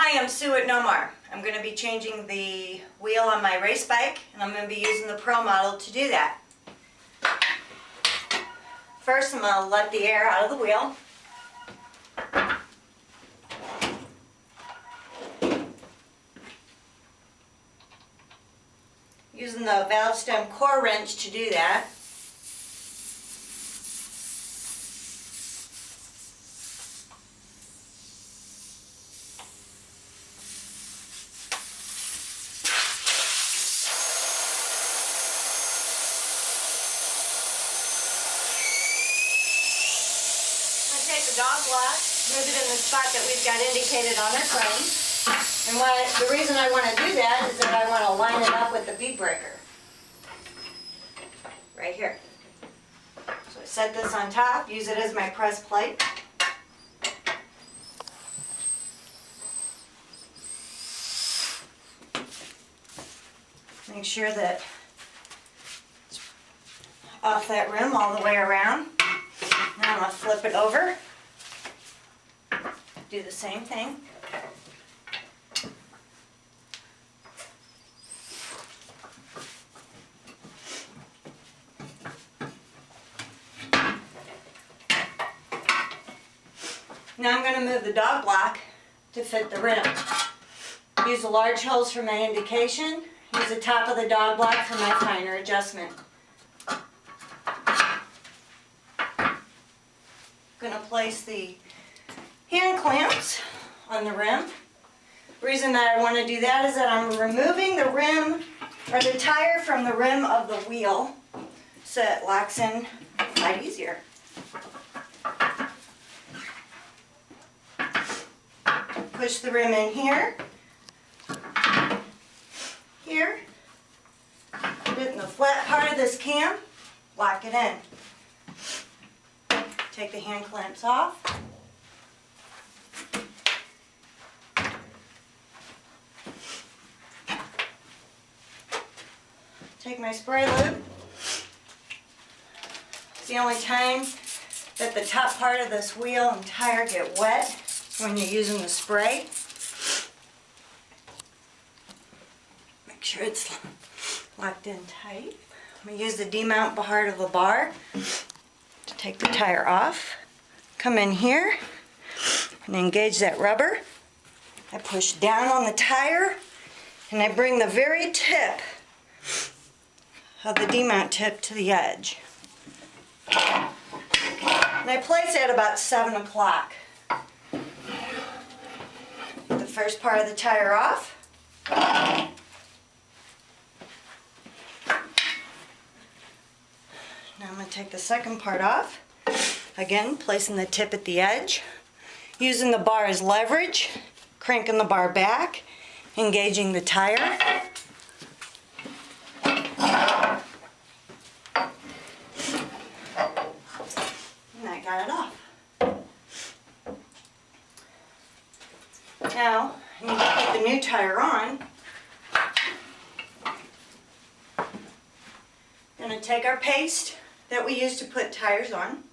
Hi, I'm Sue at Nomar. I'm going to be changing the wheel on my race bike, and I'm going to be using the Pro model to do that. First, I'm going to let the air out of the wheel. Using the valve stem core wrench to do that. Take the dog block, move it in the spot that we've got indicated on our frame. And the reason I want to do that is that I want to line it up with the bead breaker. Right here. So I set this on top, use it as my press plate. Make sure that it's off that rim all the way around. Now I'm going to flip it over, do the same thing. Now I'm going to move the dog block to fit the rim. Use the large holes for my indication, use the top of the dog block for my finer adjustment. I'm going to place the hand clamps on the rim. The reason that I want to do that is that I'm removing the rim or the tire from the rim of the wheel so it locks in quite easier. Push the rim in here, put it in the flat part of this cam, lock it in. Take the hand clamps off. Take my spray lube. It's the only time that the top part of this wheel and tire get wet when you're using the spray. Make sure it's locked in tight. I'm going to use the demount part of the bar to take the tire off. Come in here and engage that rubber. I push down on the tire and I bring the very tip of the demount tip to the edge. And I place it about 7 o'clock. The first part of the tire off. Now I'm going to take the second part off. Again, placing the tip at the edge. Using the bar as leverage, cranking the bar back, engaging the tire. And I got it off. Now, I need to put the new tire on. Going to take our paste that we use to put tires on.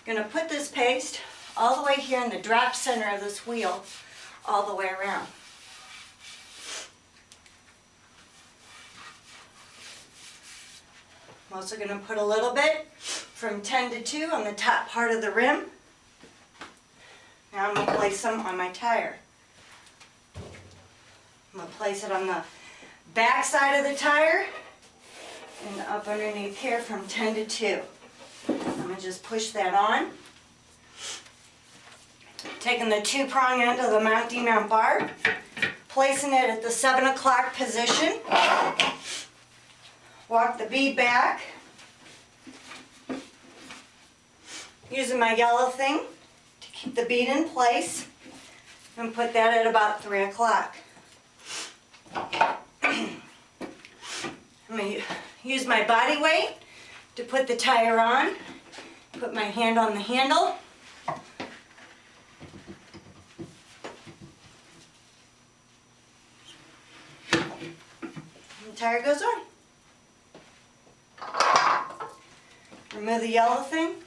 Going to put this paste all the way here in the drop center of this wheel, all the way around. I'm also going to put a little bit from 10 to 2 on the top part of the rim. Now I'm going to place some on my tire. I'm going to place it on the back side of the tire and up underneath here from 10 to 2. I'm going to just push that on. Taking the 2-prong end of the mount demount bar, placing it at the 7 o'clock position. Walk the bead back. Using my yellow thing to keep the bead in place. And put that at about 3 o'clock. I'm going to use my body weight to put the tire on. Put my hand on the handle. And the tire goes on. Remove the yellow thing.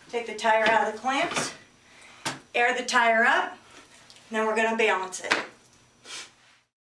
Take the tire out of the clamps. air the tire up, and then we're gonna balance it.